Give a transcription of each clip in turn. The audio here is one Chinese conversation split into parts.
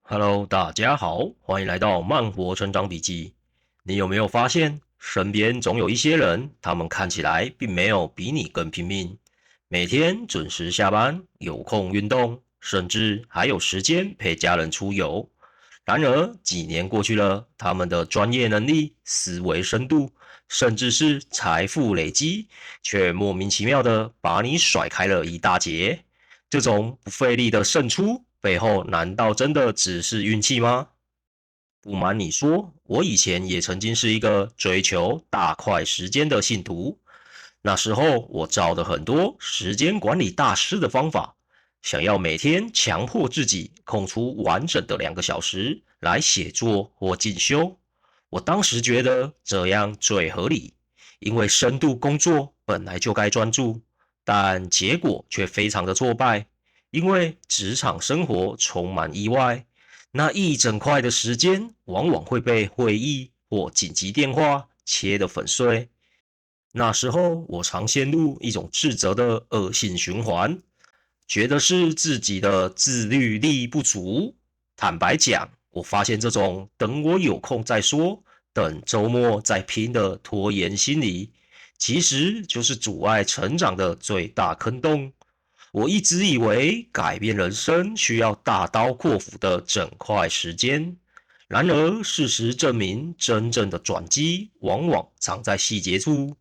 Hello，大家好，欢迎来到慢活成长笔记。你有没有发现，身边总有一些人，他们看起来并没有比你更拼命，每天准时下班，有空运动，甚至还有时间陪家人出游。然而，几年过去了，他们的专业能力、思维深度，甚至是财富累积，却莫名其妙的把你甩开了一大截。这种不费力的胜出背后，难道真的只是运气吗？不瞒你说，我以前也曾经是一个追求大快时间的信徒。那时候我找了很多时间管理大师的方法，想要每天强迫自己空出完整的2个小时来写作或进修。我当时觉得这样最合理，因为深度工作本来就该专注，但结果却非常的挫败，因为职场生活充满意外。那一整块的时间往往会被会议或紧急电话切得粉碎。那时候我常陷入一种自责的恶性循环，觉得是自己的自律力不足。坦白讲，我发现这种等我有空再说，等周末再拼的拖延心理，其实就是阻碍成长的最大坑洞。我一直以为改变人生需要大刀阔斧的整块时间，然而事实证明，真正的转机往往藏在细节处。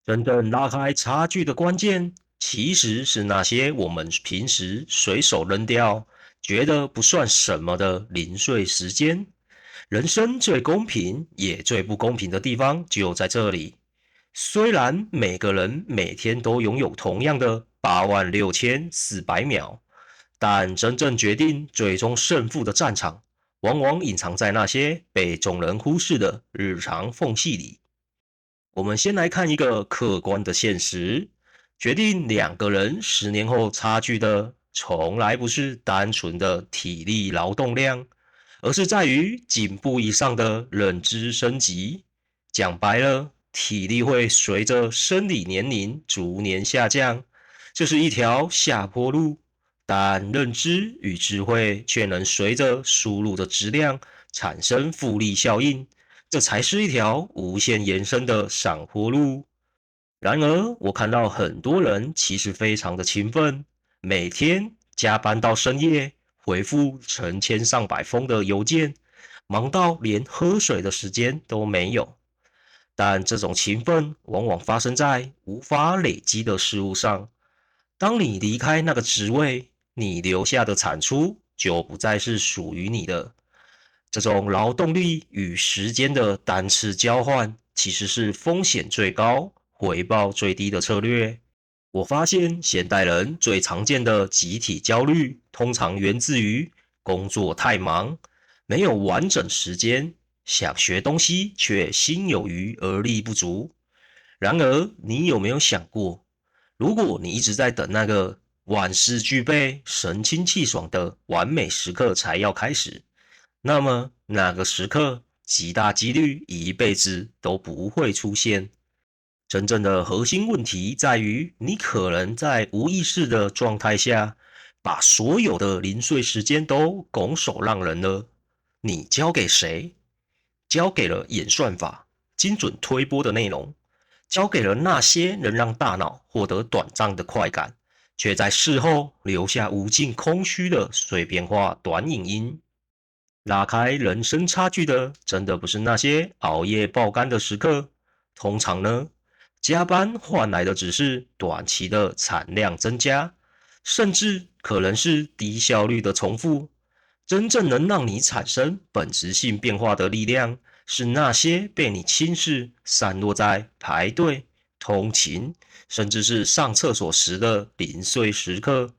真正拉开差距的关键，其实是那些我们平时随手扔掉、觉得不算什么的零碎时间。人生最公平也最不公平的地方就在这里。虽然每个人每天都拥有同样的86400秒，但真正决定最终胜负的战场，往往隐藏在那些被众人忽视的日常缝隙里。我们先来看一个客观的现实，决定2个人10年后差距的，从来不是单纯的体力劳动量，而是在于颈部以上的认知升级。讲白了，体力会随着生理年龄逐年下降，这是一条下坡路，但认知与智慧却能随着输入的质量产生复利效应。这才是一条无限延伸的上坡路。然而，我看到很多人其实非常的勤奋，每天加班到深夜，回复成千上百封的邮件，忙到连喝水的时间都没有。但这种勤奋往往发生在无法累积的事物上。当你离开那个职位，你留下的产出就不再是属于你的。这种劳动力与时间的单次交换，其实是风险最高、回报最低的策略。我发现现代人最常见的集体焦虑，通常源自于工作太忙，没有完整时间，想学东西却心有余而力不足。然而，你有没有想过，如果你一直在等那个万事俱备、神清气爽的完美时刻才要开始，那么那个时刻极大几率一辈子都不会出现。真正的核心问题在于，你可能在无意识的状态下，把所有的零碎时间都拱手让人了。你交给谁？交给了演算法精准推播的内容，交给了那些能让大脑获得短暂的快感，却在事后留下无尽空虚的碎片化短影音。拉开人生差距的，真的不是那些熬夜爆肝的时刻。通常呢，加班换来的只是短期的产量增加，甚至可能是低效率的重复。真正能让你产生本质性变化的力量，是那些被你轻视、散落在排队、通勤，甚至是上厕所时的零碎时刻。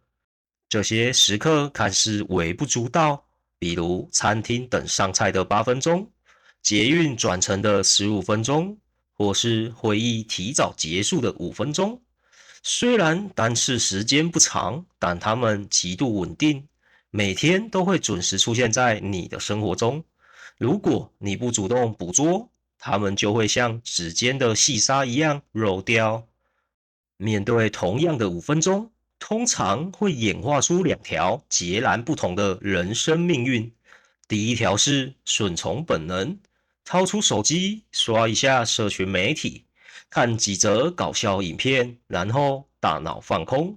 这些时刻看似微不足道，比如餐厅等上菜的8分钟，捷运转乘的15分钟，或是会议提早结束的5分钟。虽然单次时间不长，但它们极度稳定，每天都会准时出现在你的生活中。如果你不主动捕捉，它们就会像指尖的细沙一样漏掉。面对同样的5分钟，通常会演化出2条截然不同的人生命运。第一条是顺从本能，掏出手机刷一下社群媒体，看几则搞笑影片，然后大脑放空。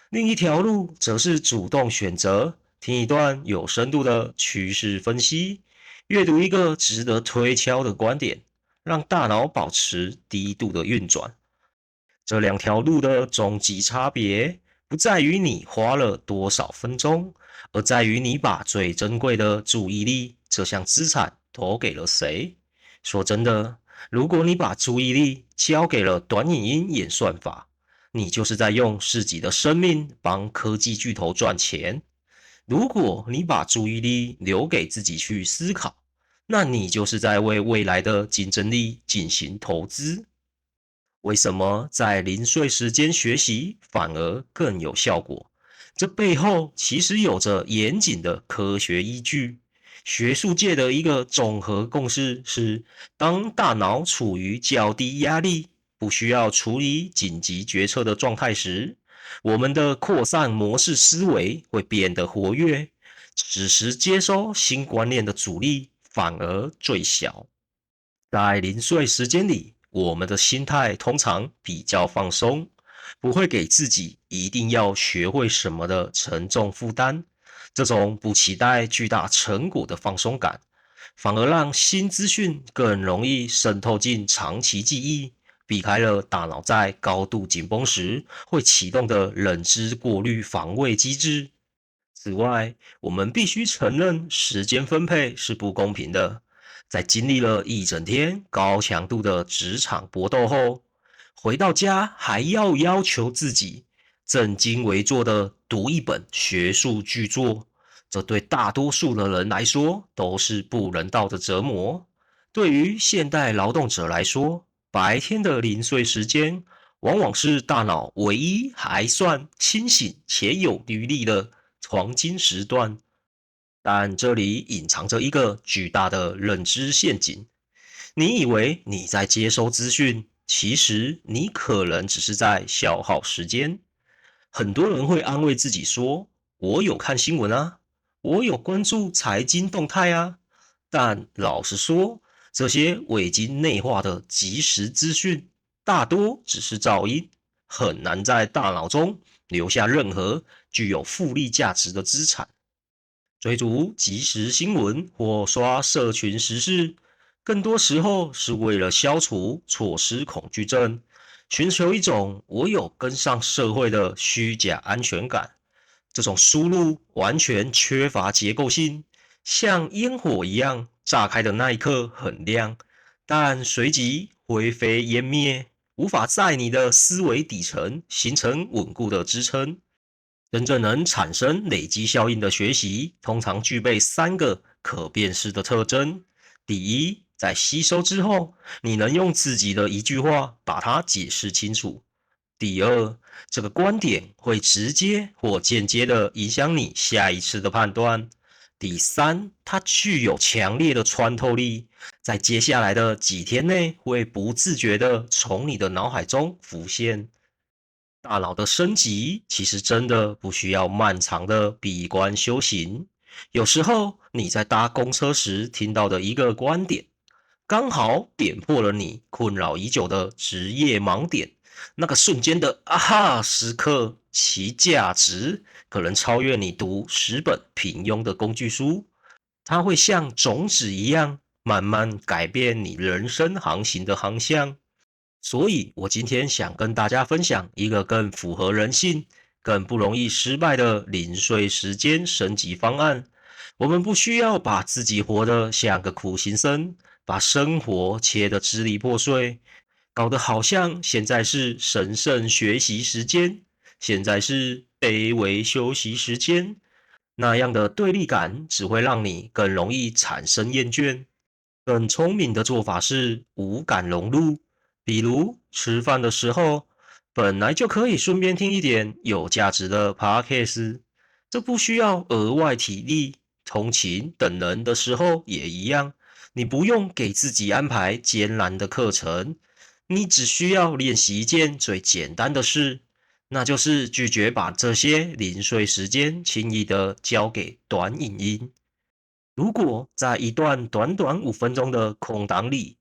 另一条路则是主动选择，听一段有深度的趋势分析，阅读一个值得推敲的观点，让大脑保持低度的运转。这两条路的终极差别，不在于你花了多少分钟，而在于你把最珍贵的注意力这项资产投给了谁。说真的，如果你把注意力交给了短影音演算法，你就是在用自己的生命帮科技巨头赚钱。如果你把注意力留给自己去思考，那你就是在为未来的竞争力进行投资。为什么在零碎时间学习反而更有效果？这背后其实有着严谨的科学依据。学术界的一个综合共识是，当大脑处于较低压力、不需要处理紧急决策的状态时，我们的扩散模式思维会变得活跃，此时接收新观念的阻力反而最小。在零碎时间里，我们的心态通常比较放松，不会给自己一定要学会什么的沉重负担。这种不期待巨大成果的放松感，反而让新资讯更容易渗透进长期记忆，避开了大脑在高度紧绷时会启动的认知过滤防卫机制。此外，我们必须承认时间分配是不公平的。在经历了一整天高强度的职场搏斗后，回到家还要求自己正襟危坐的读一本学术巨作，这对大多数的人来说都是不人道的折磨。对于现代劳动者来说，白天的零碎时间往往是大脑唯一还算清醒且有余力的黄金时段。但这里隐藏着一个巨大的认知陷阱。你以为你在接收资讯，其实你可能只是在消耗时间。很多人会安慰自己说：“我有看新闻啊，我有关注财经动态啊。”但老实说，这些未经内化的即时资讯，大多只是噪音，很难在大脑中留下任何具有复利价值的资产。追逐即时新闻或刷社群时事，更多时候是为了消除错失恐惧症，寻求一种我有跟上社会的虚假安全感。这种输入完全缺乏结构性，像烟火一样炸开的那一刻很亮，但随即灰飞烟灭，无法在你的思维底层形成稳固的支撑。真正能产生累积效应的学习，通常具备三个可辨识的特征。第一，在吸收之后，你能用自己的一句话把它解释清楚。第二，这个观点会直接或间接的影响你下一次的判断。第三，它具有强烈的穿透力，在接下来的几天内会不自觉的从你的脑海中浮现。大脑的升级其实真的不需要漫长的闭关修行。有时候你在搭公车时听到的一个观点，刚好点破了你困扰已久的职业盲点。那个瞬间的啊哈时刻，其价值可能超越你读10本平庸的工具书。它会像种子一样，慢慢改变你人生航行的航向。所以，我今天想跟大家分享一个更符合人性、更不容易失败的零碎时间升级方案。我们不需要把自己活得像个苦行僧，把生活切得支离破碎，搞得好像现在是神圣学习时间，现在是卑微休息时间。那样的对立感只会让你更容易产生厌倦。更聪明的做法是无感融入，比如吃饭的时候，本来就可以顺便听一点有价值的 podcast，这不需要额外体力。通勤等人的时候也一样，你不用给自己安排艰难的课程，你只需要练习一件最简单的事，那就是拒绝把这些零碎时间轻易的交给短影音。如果在一段短短5分钟的空档里，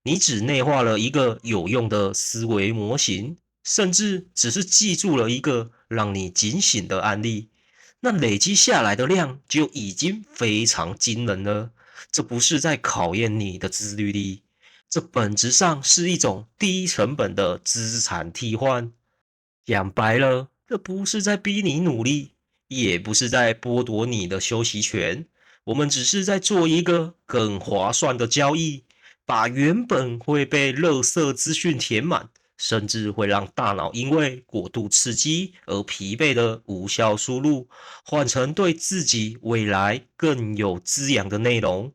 你只内化了一个有用的思维模型，甚至只是记住了一个让你警醒的案例，那累积下来的量就已经非常惊人了。这不是在考验你的自律力，这本质上是一种低成本的资产替换。讲白了，这不是在逼你努力，也不是在剥夺你的休息权，我们只是在做一个更划算的交易，把原本会被垃圾资讯填满，甚至会让大脑因为过度刺激而疲惫的无效输入，换成对自己未来更有滋养的内容。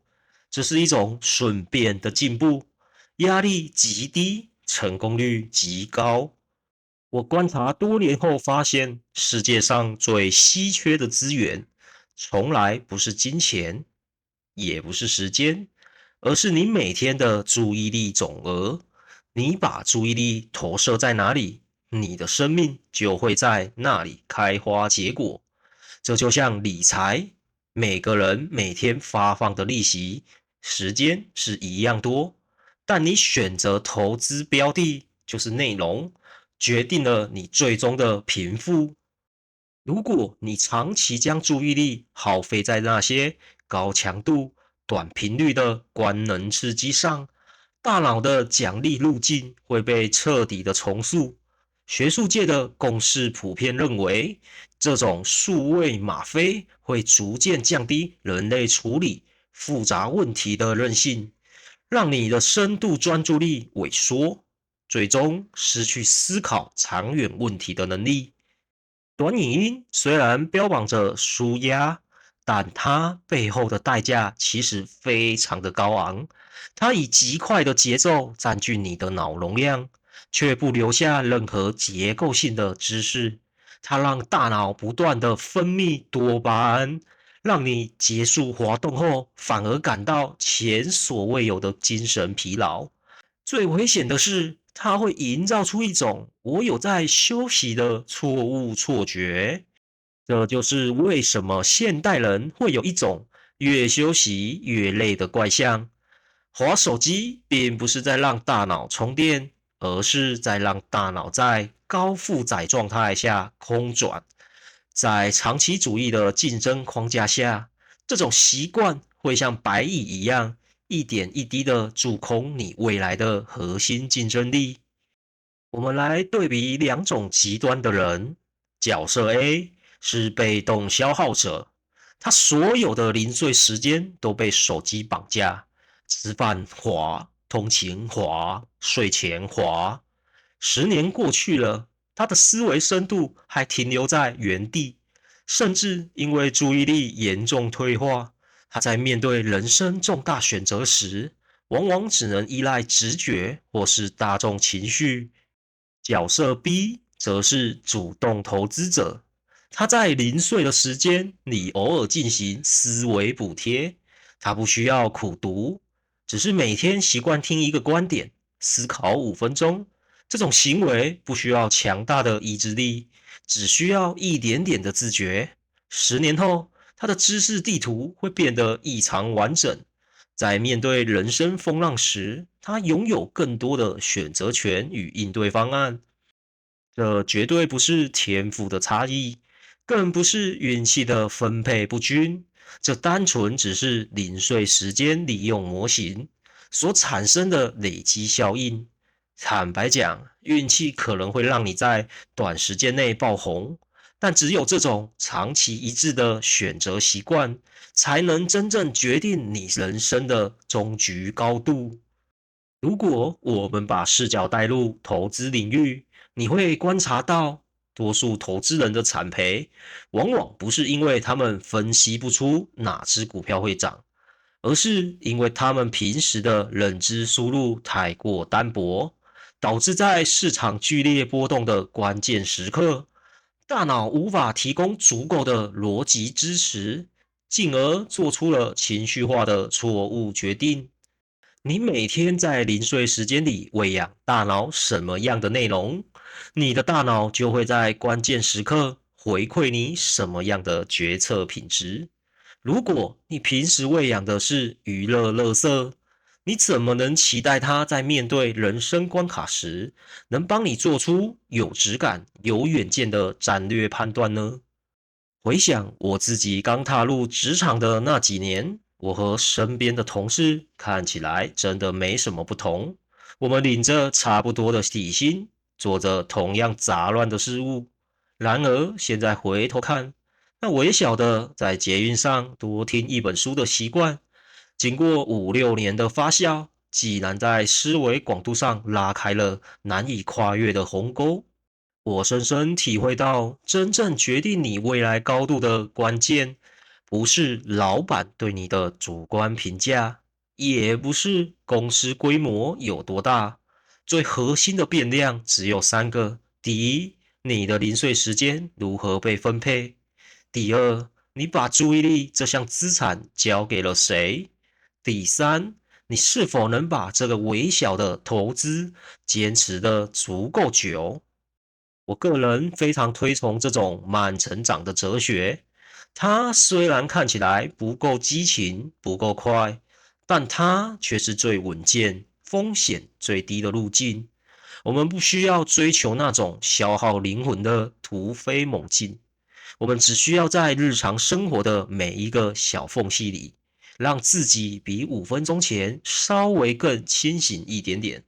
这是一种顺便的进步，压力极低，成功率极高。我观察多年后发现，世界上最稀缺的资源，从来不是金钱，也不是时间，而是你每天的注意力总额。你把注意力投射在哪里，你的生命就会在那里开花结果。这就像理财，每个人每天发放的利息，时间是一样多，但你选择投资标的就是内容。决定了你最终的贫富。如果你长期将注意力耗费在那些高强度、短频率的官能刺激上，大脑的奖励路径会被彻底的重塑。学术界的共识普遍认为，这种数位吗啡会逐渐降低人类处理复杂问题的韧性，让你的深度专注力萎缩。最终失去思考长远问题的能力。短影音虽然标榜着舒压，但它背后的代价其实非常的高昂。它以极快的节奏占据你的脑容量，却不留下任何结构性的知识。它让大脑不断的分泌多巴胺，让你结束活动后反而感到前所未有的精神疲劳。最危险的是，它会营造出一种我有在休息的错误错觉。这就是为什么现代人会有一种越休息越累的怪象。滑手机并不是在让大脑充电，而是在让大脑在高负载状态下空转。在长期主义的竞争框架下，这种习惯会像白蚁一样，一点一滴的蛀空你未来的核心竞争力。我们来对比两种极端的人。角色 A 是被动消耗者，他所有的零碎时间都被手机绑架，吃饭滑，通勤滑，睡前滑。10年过去了，他的思维深度还停留在原地，甚至因为注意力严重退化，他在面对人生重大选择时，往往只能依赖直觉或是大众情绪。角色 B 则是主动投资者，他在零碎的时间里偶尔进行思维补贴，他不需要苦读，只是每天习惯听一个观点，思考5分钟。这种行为不需要强大的意志力，只需要一点点的自觉。10年后，他的知识地图会变得异常完整。在面对人生风浪时，他拥有更多的选择权与应对方案。这绝对不是天赋的差异，更不是运气的分配不均，这单纯只是零碎时间利用模型所产生的累积效应。坦白讲，运气可能会让你在短时间内爆红，但只有这种长期一致的选择习惯，才能真正决定你人生的终局高度。如果我们把视角带入投资领域，你会观察到，多数投资人的惨赔，往往不是因为他们分析不出哪只股票会涨，而是因为他们平时的认知输入太过单薄，导致在市场剧烈波动的关键时刻，大脑无法提供足够的逻辑支持，进而做出了情绪化的错误决定。你每天在零碎时间里喂养大脑什么样的内容，你的大脑就会在关键时刻回馈你什么样的决策品质。如果你平时喂养的是娱乐垃圾，你怎么能期待它在面对人生关卡时，能帮你做出有质感、有远见的战略判断呢？回想我自己刚踏入职场的那几年，我和身边的同事看起来真的没什么不同。我们领着差不多的底薪，做着同样杂乱的事物。然而现在回头看，那微小的在捷运上多听一本书的习惯，经过5、6年的发酵，既然在思维广度上拉开了难以跨越的鸿沟。我深深体会到，真正决定你未来高度的关键，不是老板对你的主观评价，也不是公司规模有多大，最核心的变量只有3个：第一，你的零碎时间如何被分配；第二，你把注意力这项资产交给了谁；第三，你是否能把这个微小的投资坚持的足够久。我个人非常推崇这种慢成长的哲学。它虽然看起来不够激情、不够快，但它却是最稳健、风险最低的路径。我们不需要追求那种消耗灵魂的突飞猛进，我们只需要在日常生活的每一个小缝隙里，让自己比5分钟前稍微更清醒一点点。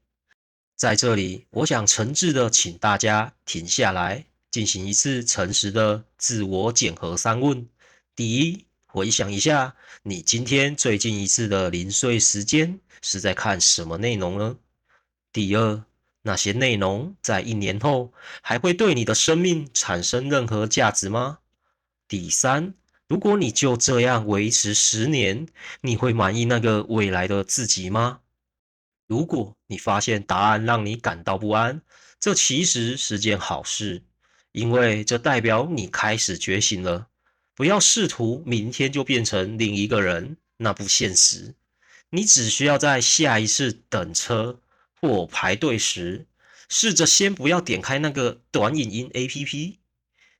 在这里，我想诚挚的请大家停下来，进行一次诚实的自我检核三问。第一，回想一下，你今天最近一次的零碎时间是在看什么内容呢？第二，那些内容在1年后还会对你的生命产生任何价值吗？第三，如果你就这样维持10年，你会满意那个未来的自己吗？如果你发现答案让你感到不安，这其实是件好事，因为这代表你开始觉醒了。不要试图明天就变成另一个人，那不现实。你只需要在下一次等车或排队时，试着先不要点开那个短影音 APP，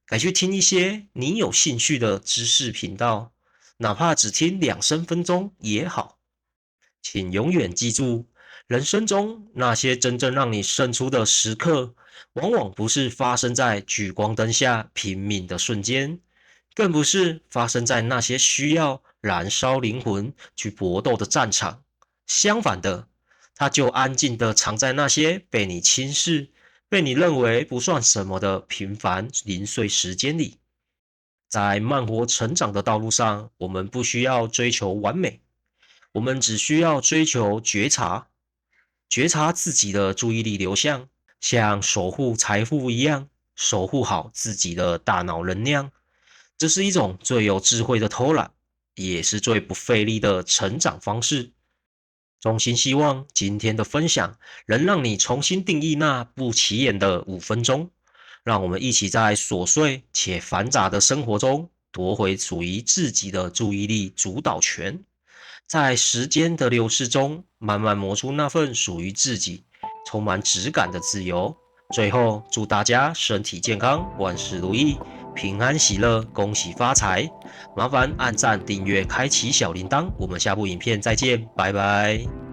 改去听一些你有兴趣的知识频道，哪怕只听2、3分钟也好。请永远记住，人生中那些真正让你胜出的时刻，往往不是发生在聚光灯下拼命的瞬间，更不是发生在那些需要燃烧灵魂去搏斗的战场。相反的，它就安静地藏在那些被你轻视、被你认为不算什么的平凡零碎时间里。在慢活成长的道路上，我们不需要追求完美，我们只需要追求觉察，觉察自己的注意力流向，像守护财富一样，守护好自己的大脑能量。这是一种最有智慧的偷懒，也是最不费力的成长方式。衷心希望今天的分享能让你重新定义那不起眼的5分钟，让我们一起在琐碎且繁杂的生活中夺回属于自己的注意力主导权。在时间的流逝中，慢慢磨出那份属于自己、充满质感的自由。最后，祝大家身体健康，万事如意，平安喜乐，恭喜发财！麻烦按赞、订阅、开启小铃铛，我们下部影片再见，拜拜。